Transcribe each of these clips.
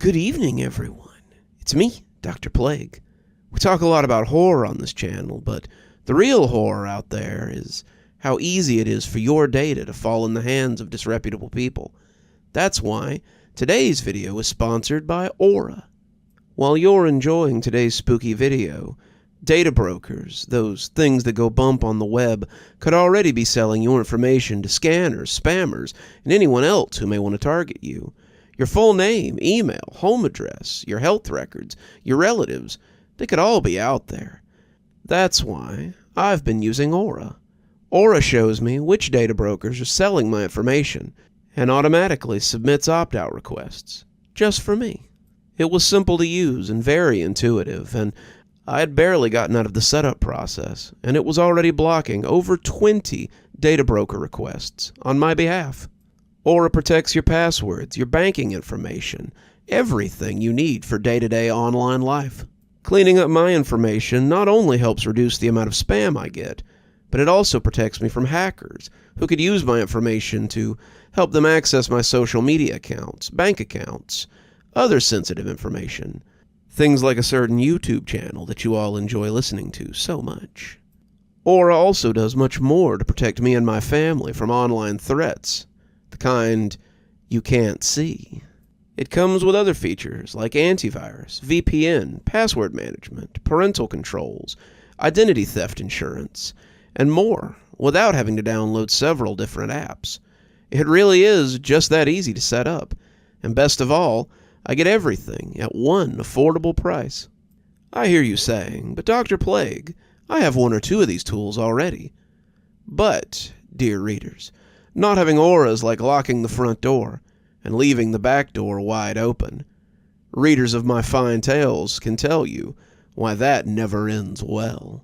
Good evening, everyone. It's me, Dr. Plague. We talk a lot about horror on this channel, but the real horror out there is how easy it is for your data to fall in the hands of disreputable people. That's why today's video is sponsored by Aura. While you're enjoying today's spooky video, data brokers, those things that go bump on the web, could already be selling your information to scanners, spammers, and anyone else who may want to target you. Your full name, email, home address, your health records, your relatives, they could all be out there. That's why I've been using Aura. Aura shows me which data brokers are selling my information and automatically submits opt-out requests, just for me. It was simple to use and very intuitive, and I had barely gotten out of the setup process, and it was already blocking over 20 data broker requests on my behalf. Aura protects your passwords, your banking information, everything you need for day-to-day online life. Cleaning up my information not only helps reduce the amount of spam I get, but it also protects me from hackers who could use my information to help them access my social media accounts, bank accounts, other sensitive information. Things like a certain YouTube channel that you all enjoy listening to so much. Aura also does much more to protect me and my family from online threats, the kind you can't see. It comes with other features like antivirus, VPN, password management, parental controls, identity theft insurance, and more, without having to download several different apps. It really is just that easy to set up, and best of all, I get everything at one affordable price. I hear you saying, but Dr. Plague, I have one or two of these tools already. But, dear readers, not having Aura is like locking the front door and leaving the back door wide open. Readers of my fine tales can tell you why that never ends well.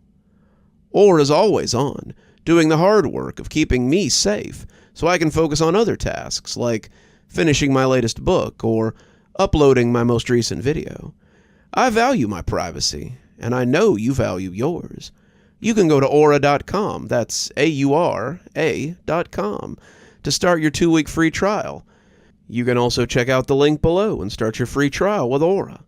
Aura is always on, doing the hard work of keeping me safe so I can focus on other tasks like finishing my latest book or uploading my most recent video. I value my privacy, and I know you value yours. You can go to aura.com, that's AURA.com, to start your 2-week free trial. You can also check out the link below and start your free trial with Aura.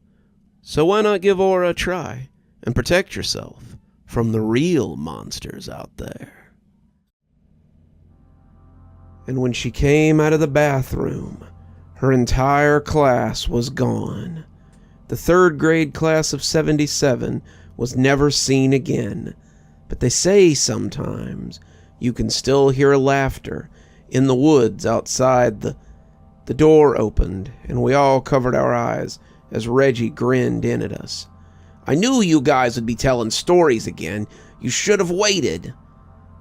So why not give Aura a try and protect yourself from the real monsters out there? And when she came out of the bathroom, her entire class was gone. The 3rd grade class of 77 was never seen again. But they say sometimes you can still hear laughter in the woods outside. The door opened, and we all covered our eyes as Reggie grinned in at us. "I knew you guys would be telling stories again. You should have waited."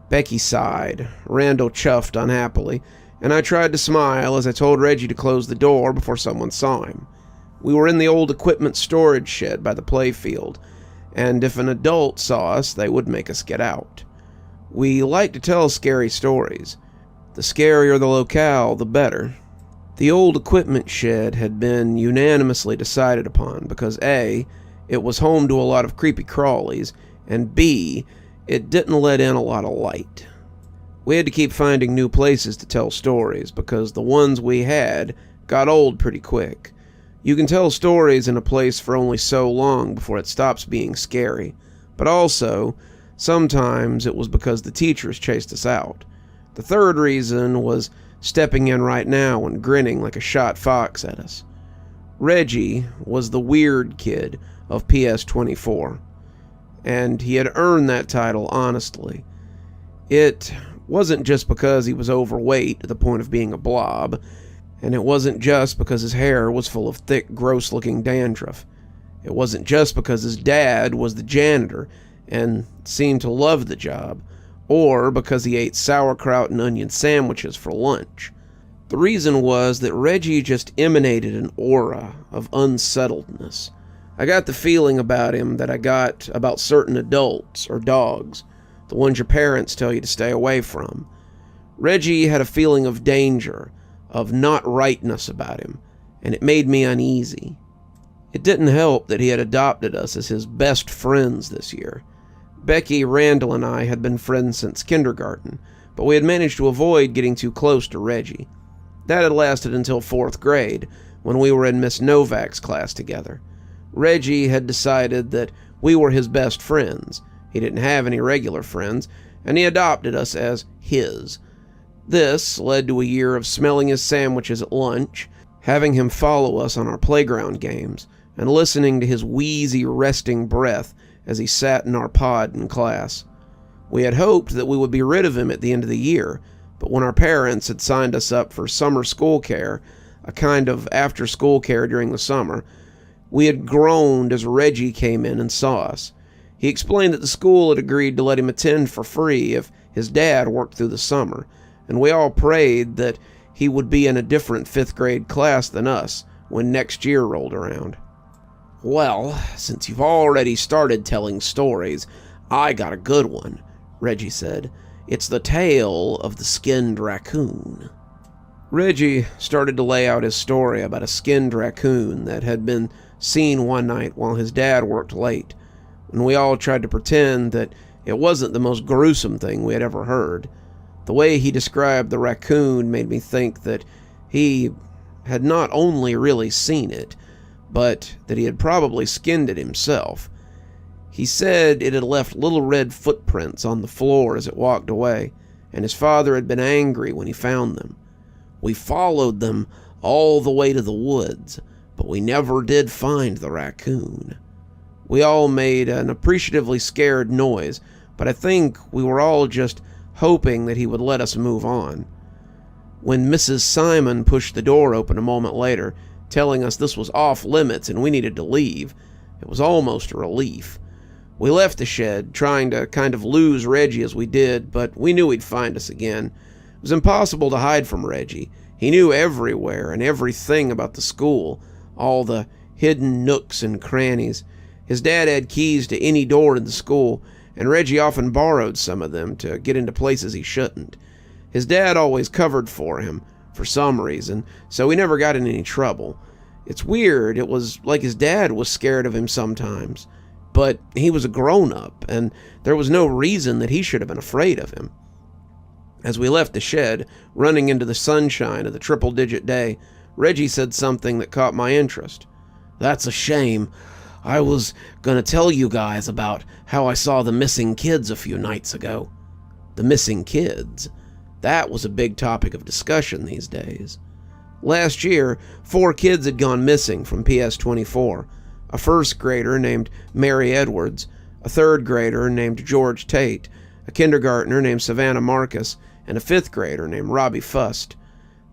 Becky sighed. Randall chuffed unhappily, and I tried to smile as I told Reggie to close the door before someone saw him. We were in the old equipment storage shed by the playfield, and if an adult saw us, they would make us get out. We like to tell scary stories. The scarier the locale, the better. The old equipment shed had been unanimously decided upon because A, it was home to a lot of creepy crawlies, and B, it didn't let in a lot of light. We had to keep finding new places to tell stories because the ones we had got old pretty quick. You can tell stories in a place for only so long before it stops being scary, but also, sometimes it was because the teachers chased us out. The third reason was stepping in right now and grinning like a shot fox at us. Reggie was the weird kid of PS24, and he had earned that title honestly. It wasn't just because he was overweight to the point of being a blob, and it wasn't just because his hair was full of thick, gross-looking dandruff. It wasn't just because his dad was the janitor and seemed to love the job, or because he ate sauerkraut and onion sandwiches for lunch. The reason was that Reggie just emanated an aura of unsettledness. I got the feeling about him that I got about certain adults or dogs, the ones your parents tell you to stay away from. Reggie had a feeling of danger, of not rightness about him, and it made me uneasy. It didn't help that he had adopted us as his best friends this year. Becky, Randall, and I had been friends since kindergarten, but we had managed to avoid getting too close to Reggie. That had lasted until 4th grade, when we were in Miss Novak's class together. Reggie had decided that we were his best friends. He didn't have any regular friends, and he adopted us as his. This led to a year of smelling his sandwiches at lunch, having him follow us on our playground games, and listening to his wheezy, resting breath as he sat in our pod in class. We had hoped that we would be rid of him at the end of the year, but when our parents had signed us up for summer school care, a kind of after-school care during the summer, we had groaned as Reggie came in and saw us. He explained that the school had agreed to let him attend for free if his dad worked through the summer, and we all prayed that he would be in a different 5th grade class than us when next year rolled around. "Well, since you've already started telling stories, I got a good one," Reggie said. "It's the tale of the skinned raccoon." Reggie started to lay out his story about a skinned raccoon that had been seen one night while his dad worked late, and we all tried to pretend that it wasn't the most gruesome thing we had ever heard. The way he described the raccoon made me think that he had not only really seen it, but that he had probably skinned it himself. He said it had left little red footprints on the floor as it walked away, and his father had been angry when he found them. "We followed them all the way to the woods, but we never did find the raccoon." We all made an appreciatively scared noise, but I think we were all just hoping that he would let us move on. When Mrs. Simon pushed the door open a moment later, telling us this was off limits and we needed to leave, it was almost a relief. We left the shed, trying to kind of lose Reggie as we did, but we knew he'd find us again. It was impossible to hide from Reggie. He knew everywhere and everything about the school, all the hidden nooks and crannies. His dad had keys to any door in the school, and Reggie often borrowed some of them to get into places he shouldn't. His dad always covered for him, for some reason, so he never got in any trouble. It's weird, it was like his dad was scared of him sometimes, but he was a grown-up, and there was no reason that he should have been afraid of him. As we left the shed, running into the sunshine of the triple-digit day, Reggie said something that caught my interest. "That's a shame. I was gonna tell you guys about how I saw the missing kids a few nights ago." The missing kids. That was a big topic of discussion these days. Last year, 4 kids had gone missing from PS24. A 1st grader named Mary Edwards, a 3rd grader named George Tate, a kindergartner named Savannah Marcus, and a 5th grader named Robbie Fust.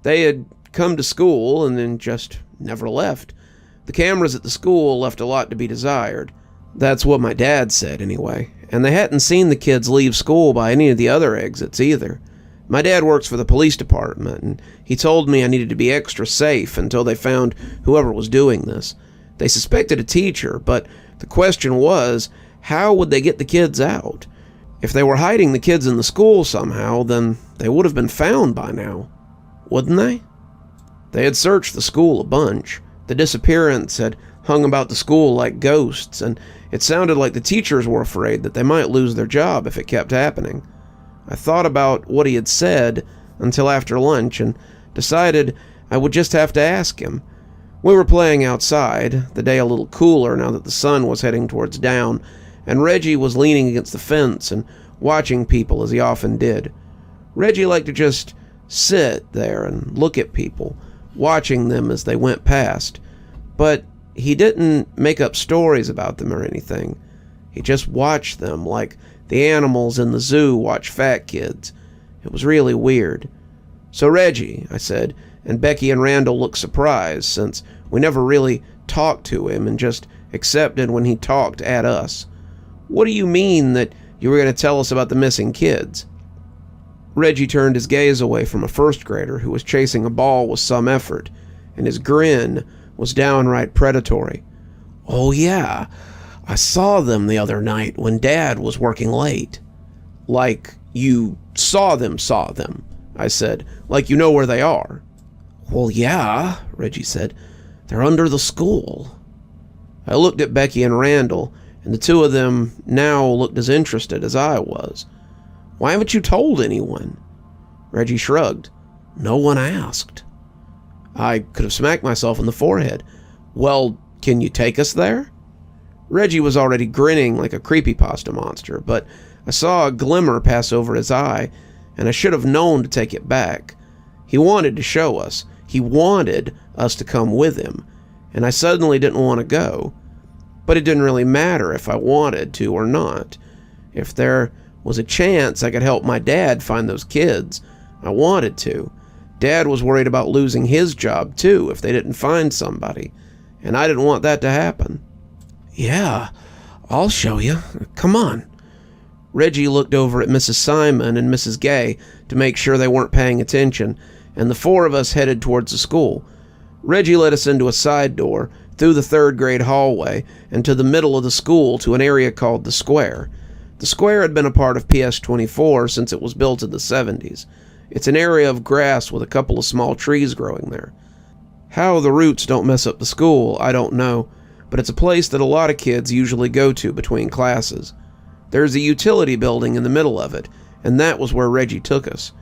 They had come to school and then just never left. The cameras at the school left a lot to be desired. That's what my dad said, anyway. And they hadn't seen the kids leave school by any of the other exits, either. My dad works for the police department, and he told me I needed to be extra safe until they found whoever was doing this. They suspected a teacher, but the question was, how would they get the kids out? If they were hiding the kids in the school somehow, then they would have been found by now, wouldn't they? They had searched the school a bunch. The disappearance had hung about the school like ghosts, and it sounded like the teachers were afraid that they might lose their job if it kept happening. I thought about what he had said until after lunch and decided I would just have to ask him. We were playing outside, the day a little cooler now that the sun was heading towards down, and Reggie was leaning against the fence and watching people as he often did. Reggie liked to just sit there and look at people, watching them as they went past, but he didn't make up stories about them or anything. He just watched them like the animals in the zoo watch fat kids. It was really weird. "So Reggie," I said, and Becky and Randall looked surprised since we never really talked to him and just accepted when he talked at us. "What do you mean that you were going to tell us about the missing kids?" Reggie turned his gaze away from a 1st grader who was chasing a ball with some effort, and his grin was downright predatory. "Oh yeah, I saw them the other night when Dad was working late." "Like you saw them, I said. "Like you know where they are." "Well, yeah," Reggie said. "They're under the school." I looked at Becky and Randall, and the two of them now looked as interested as I was. "Why haven't you told anyone?" Reggie shrugged. "No one asked." I could have smacked myself in the forehead. "Well, can you take us there?" Reggie was already grinning like a creepypasta monster, but I saw a glimmer pass over his eye, and I should have known to take it back. He wanted to show us. He wanted us to come with him, and I suddenly didn't want to go. But it didn't really matter if I wanted to or not. If there was a chance I could help my dad find those kids, I wanted to. Dad was worried about losing his job too if they didn't find somebody, and I didn't want that to happen. "Yeah, I'll show you. Come on." Reggie looked over at Mrs. Simon and Mrs. Gay to make sure they weren't paying attention, and the four of us headed towards the school. Reggie led us into a side door, through the third grade hallway, and to the middle of the school to an area called the Square. The Square had been a part of PS24 since it was built in the 70s. It's an area of grass with a couple of small trees growing there. How the roots don't mess up the school, I don't know, but it's a place that a lot of kids usually go to between classes. There's a utility building in the middle of it, and that was where Reggie took us.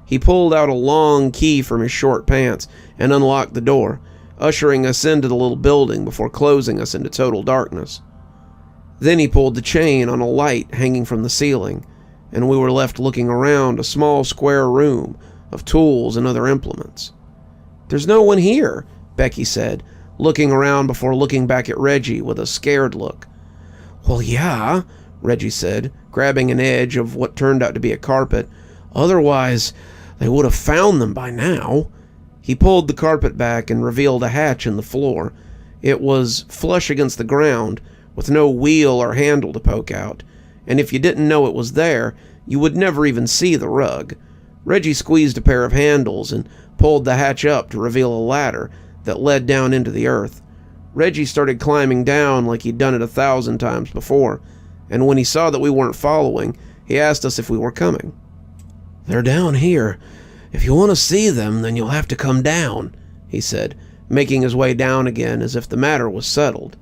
He pulled out a long key from his short pants and unlocked the door, ushering us into the little building before closing us into total darkness. Then he pulled the chain on a light hanging from the ceiling, and we were left looking around a small square room of tools and other implements. "There's no one here," Becky said, looking around before looking back at Reggie with a scared look. "Well, yeah," Reggie said, grabbing an edge of what turned out to be a carpet. "Otherwise, they would have found them by now." He pulled the carpet back and revealed a hatch in the floor. It was flush against the ground, with no wheel or handle to poke out, and if you didn't know it was there, you would never even see the rug. Reggie squeezed a pair of handles and pulled the hatch up to reveal a ladder that led down into the earth. Reggie started climbing down like he'd done it 1,000 times before, and when he saw that we weren't following, he asked us if we were coming. "They're down here. If you want to see them, then you'll have to come down," he said, making his way down again as if the matter was settled.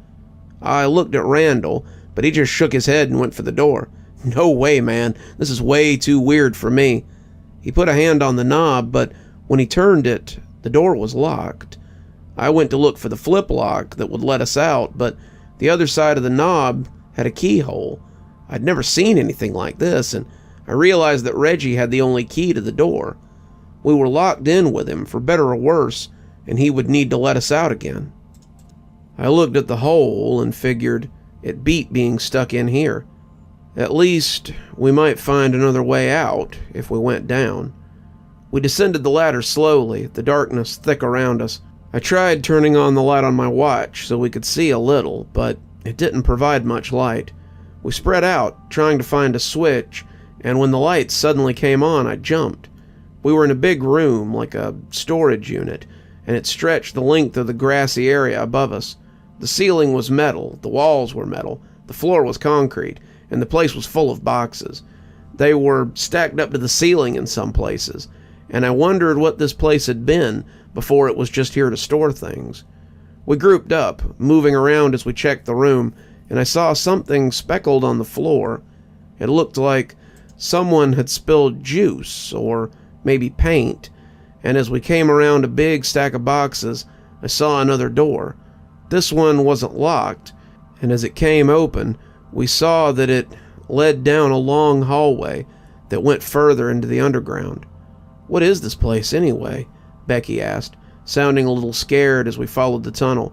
I looked at Randall, but he just shook his head and went for the door. "No way, man. This is way too weird for me." He put a hand on the knob, but when he turned it, the door was locked. I went to look for the flip lock that would let us out, but the other side of the knob had a keyhole. I'd never seen anything like this, and I realized that Reggie had the only key to the door. We were locked in with him, for better or worse, and he would need to let us out again. I looked at the hole and figured it beat being stuck in here. At least, we might find another way out if we went down. We descended the ladder slowly, the darkness thick around us. I tried turning on the light on my watch so we could see a little, but it didn't provide much light. We spread out, trying to find a switch, and when the light suddenly came on, I jumped. We were in a big room, like a storage unit, and it stretched the length of the grassy area above us. The ceiling was metal, the walls were metal, the floor was concrete, and the place was full of boxes. They were stacked up to the ceiling in some places, and I wondered what this place had been before it was just here to store things. We grouped up, moving around as we checked the room, and I saw something speckled on the floor. It looked like someone had spilled juice, or maybe paint, and as we came around a big stack of boxes, I saw another door. This one wasn't locked, and as it came open, we saw that it led down a long hallway that went further into the underground. "What is this place, anyway?" Becky asked, sounding a little scared as we followed the tunnel.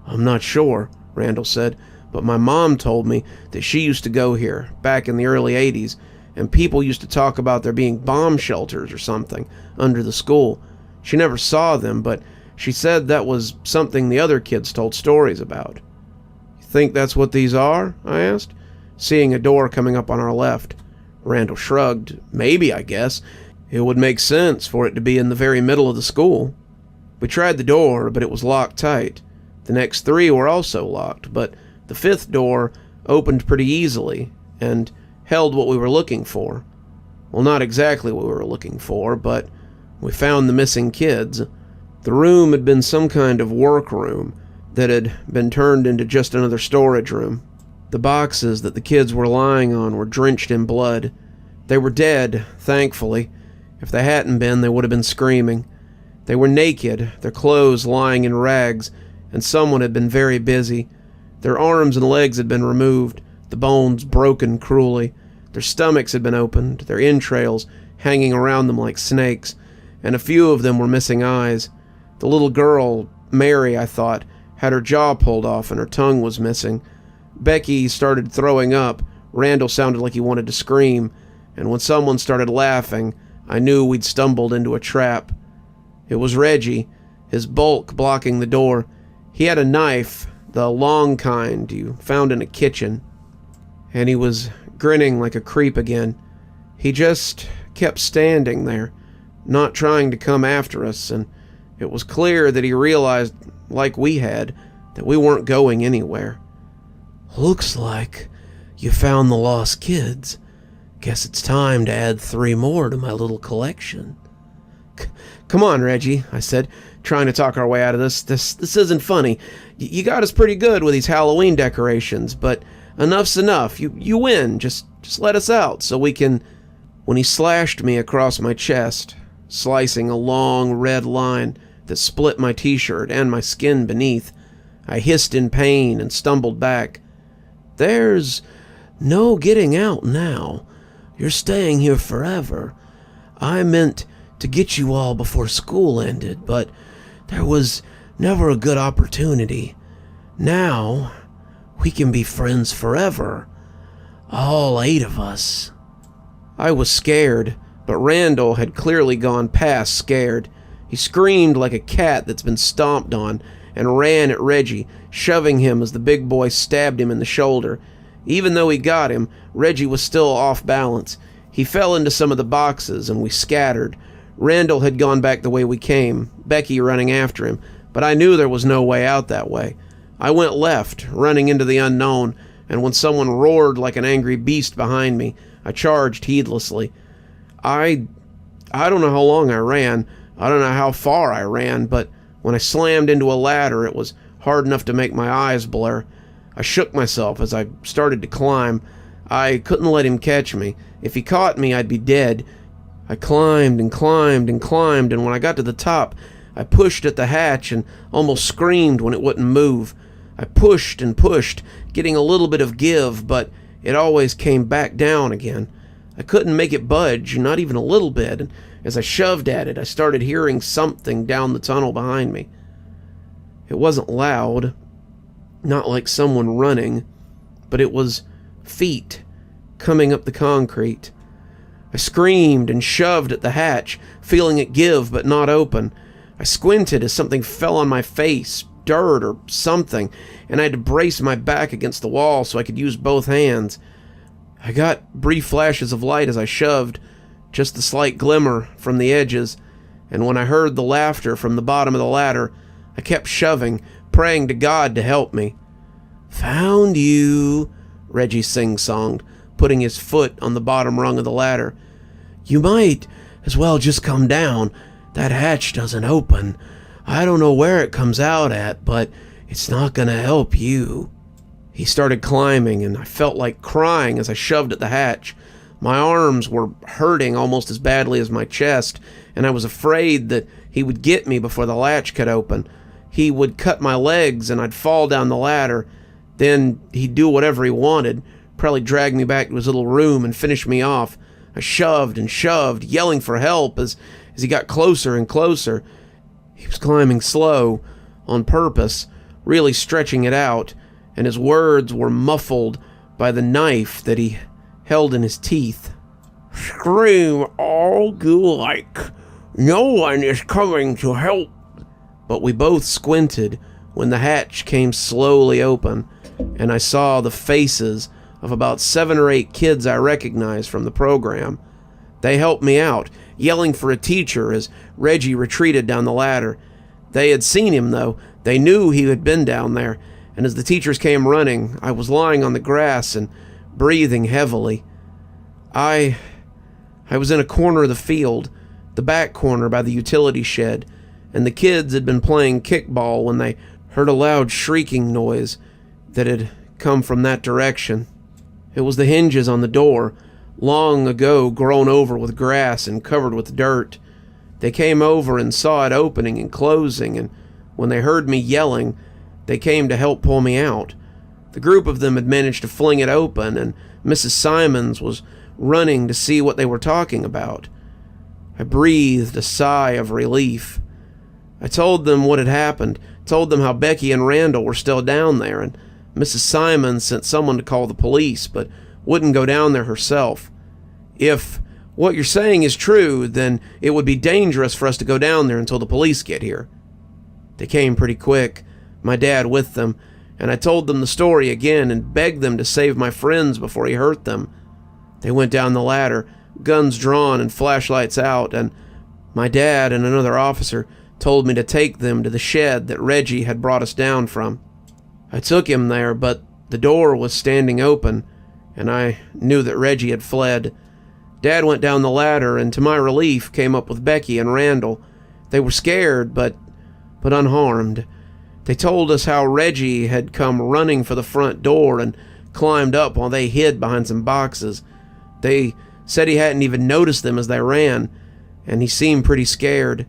"I'm not sure," Randall said, "but my mom told me that she used to go here back in the early 80s, and people used to talk about there being bomb shelters or something under the school. She never saw them, but she said that was something the other kids told stories about." "You think that's what these are?" I asked, seeing a door coming up on our left. Randall shrugged. "Maybe, I guess. It would make sense for it to be in the very middle of the school." We tried the door, but it was locked tight. The next 3 were also locked, but the 5th door opened pretty easily and held what we were looking for. Well, not exactly what we were looking for, but we found the missing kids. The room had been some kind of workroom that had been turned into just another storage room. The boxes that the kids were lying on were drenched in blood. They were dead, thankfully. If they hadn't been, they would have been screaming. They were naked, their clothes lying in rags, and someone had been very busy. Their arms and legs had been removed, the bones broken cruelly. Their stomachs had been opened, their entrails hanging around them like snakes, and a few of them were missing eyes. The little girl, Mary, I thought, had her jaw pulled off and her tongue was missing. Becky started throwing up. Randall sounded like he wanted to scream, and when someone started laughing, I knew we'd stumbled into a trap. It was Reggie, his bulk blocking the door. He had a knife, the long kind you found in a kitchen, and he was grinning like a creep again. He just kept standing there, not trying to come after us, and it was clear that he realized, like we had, that we weren't going anywhere. "Looks like you found the lost kids. Guess it's time to add 3 more to my little collection." "Come on, Reggie," I said, trying to talk our way out of this. This isn't funny. You got us pretty good with these Halloween decorations, but enough's enough. You win. Just let us out so we can... When he slashed me across my chest, slicing a long red line that split my t-shirt and my skin beneath, I hissed in pain and stumbled back. "There's no getting out now. You're staying here forever. I meant to get you all before school ended, but there was never a good opportunity. Now, we can be friends forever. All 8 of us." I was scared, but Randall had clearly gone past scared. He screamed like a cat that's been stomped on and ran at Reggie, shoving him as the big boy stabbed him in the shoulder. Even though he got him, Reggie was still off balance. He fell into some of the boxes and we scattered. Randall had gone back the way we came, Becky running after him, but I knew there was no way out that way. I went left, running into the unknown, and when someone roared like an angry beast behind me, I charged heedlessly. I don't know how long I ran. I don't know how far I ran, but when I slammed into a ladder, it was hard enough to make my eyes blur. I shook myself as I started to climb. I couldn't let him catch me. If he caught me, I'd be dead. I climbed and climbed and climbed, and when I got to the top, I pushed at the hatch and almost screamed when it wouldn't move. I pushed and pushed, getting a little bit of give, but it always came back down again. I couldn't make it budge, not even a little bit, and as I shoved at it, I started hearing something down the tunnel behind me. It wasn't loud, not like someone running, but it was feet coming up the concrete. I screamed and shoved at the hatch, feeling it give but not open. I squinted as something fell on my face, dirt or something, and I had to brace my back against the wall so I could use both hands. I got brief flashes of light as I shoved, just the slight glimmer from the edges, and when I heard the laughter from the bottom of the ladder, I kept shoving, praying to God to help me. "Found you," Reggie sing-songed, putting his foot on the bottom rung of the ladder. "You might as well just come down. That hatch doesn't open. I don't know where it comes out at, but it's not gonna help you." He started climbing, and I felt like crying as I shoved at the hatch. My arms were hurting almost as badly as my chest, and I was afraid that he would get me before the latch could open. He would cut my legs, and I'd fall down the ladder. Then he'd do whatever he wanted, probably drag me back to his little room and finish me off. I shoved and shoved, yelling for help as he got closer and closer. He was climbing slow, on purpose, really stretching it out, and his words were muffled by the knife that he held in his teeth. "Scream all you like. No one is coming to help." But we both squinted when the hatch came slowly open, and I saw the faces of about 7 or 8 kids I recognized from the program. They helped me out, yelling for a teacher as Reggie retreated down the ladder. They had seen him, though. They knew he had been down there, and as the teachers came running, I was lying on the grass and breathing heavily. I was in a corner of the field, the back corner by the utility shed, and the kids had been playing kickball when they heard a loud shrieking noise that had come from that direction. It was the hinges on the door, long ago grown over with grass and covered with dirt. They came over and saw it opening and closing, and when they heard me yelling, they came to help pull me out. The group of them had managed to fling it open, and Mrs. Simons was running to see what they were talking about. I breathed a sigh of relief. I told them what had happened, told them how Becky and Randall were still down there, and Mrs. Simons sent someone to call the police, but wouldn't go down there herself. If what you're saying is true, then it would be dangerous for us to go down there until the police get here. They came pretty quick, my dad with them, and I told them the story again and begged them to save my friends before he hurt them. They went down the ladder, guns drawn and flashlights out, and my dad and another officer told me to take them to the shed that Reggie had brought us down from. I took him there, but the door was standing open, and I knew that Reggie had fled. Dad went down the ladder, and to my relief, came up with Becky and Randall. They were scared, but unharmed. They told us how Reggie had come running for the front door and climbed up while they hid behind some boxes. They said he hadn't even noticed them as they ran, and he seemed pretty scared.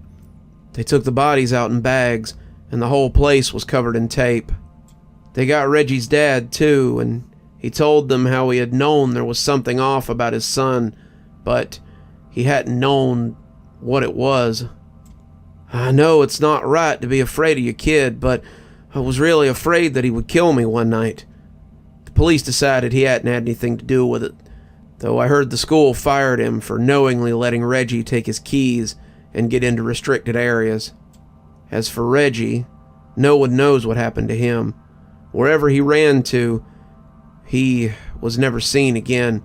They took the bodies out in bags, and the whole place was covered in tape. They got Reggie's dad, too, and he told them how he had known there was something off about his son, but he hadn't known what it was. I know it's not right to be afraid of your kid, but I was really afraid that he would kill me one night. The police decided he hadn't had anything to do with it, though I heard the school fired him for knowingly letting Reggie take his keys and get into restricted areas. As for Reggie, no one knows what happened to him. Wherever he ran to, he was never seen again.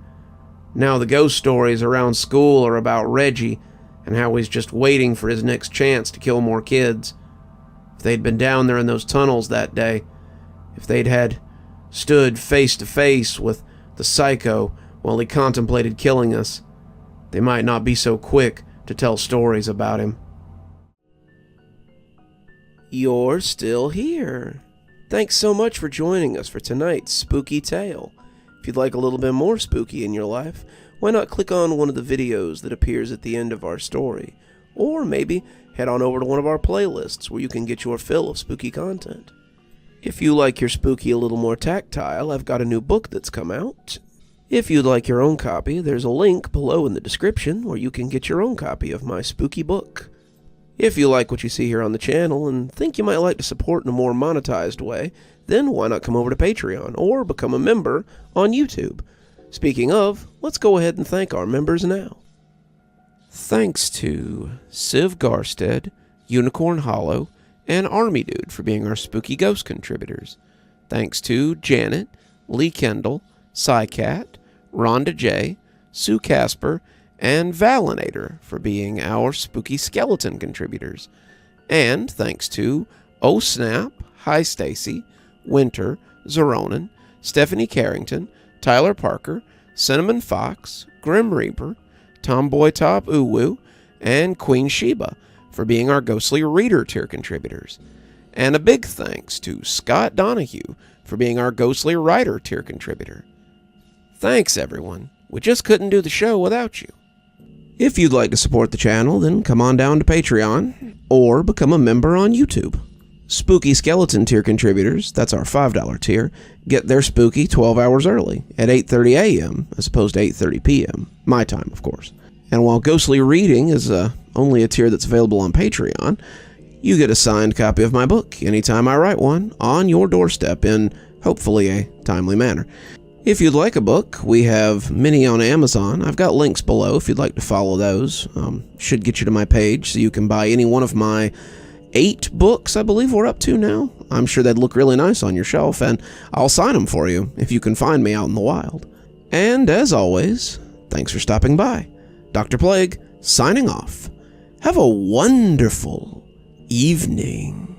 Now the ghost stories around school are about Reggie and how he's just waiting for his next chance to kill more kids. If they'd been down there in those tunnels that day, if they'd had stood face to face with the psycho while he contemplated killing us, they might not be so quick to tell stories about him. You're still here. Thanks so much for joining us for tonight's spooky tale. If you'd like a little bit more spooky in your life, why not click on one of the videos that appears at the end of our story, or maybe head on over to one of our playlists where you can get your fill of spooky content. If you like your spooky a little more tactile, I've got a new book that's come out. If you'd like your own copy, there's a link below in the description where you can get your own copy of my spooky book. If you like what you see here on the channel and think you might like to support in a more monetized way, then why not come over to Patreon or become a member on YouTube? Speaking of, let's go ahead and thank our members now. Thanks to Civ Garstad, Unicorn Hollow, and Army Dude for being our Spooky Ghost contributors. Thanks to Janet, Lee Kendall, Saikat, Ronda J, Sue Casper, and Valinator for being our Spooky Skeleton contributors. And thanks to Oh Snap, Hi Stacy, Winter, Xaronan, Stephanie Carrington, Tyler Parker, Cinnamon Fox, Grim Reaper, TomBoiTopUwU, and Queen Sheebah for being our Ghostly Reader tier contributors. And a big thanks to Scott Donahue for being our Ghostly Writer tier contributor. Thanks, everyone. We just couldn't do the show without you. If you'd like to support the channel, then come on down to Patreon or become a member on YouTube. Spooky Skeleton tier contributors, that's our $5 tier, get their spooky 12 hours early at 8:30 a.m. as opposed to 8:30 p.m. My time, of course. And while Ghostly Reading is only a tier that's available on Patreon, you get a signed copy of my book anytime I write one on your doorstep in, hopefully, a timely manner. If you'd like a book, we have many on Amazon. I've got links below if you'd like to follow those. Should get you to my page so you can buy any one of my 8 books I believe we're up to now. I'm sure they'd look really nice on your shelf, and I'll sign them for you if you can find me out in the wild. And as always, thanks for stopping by. Dr. Plague, signing off. Have a wonderful evening.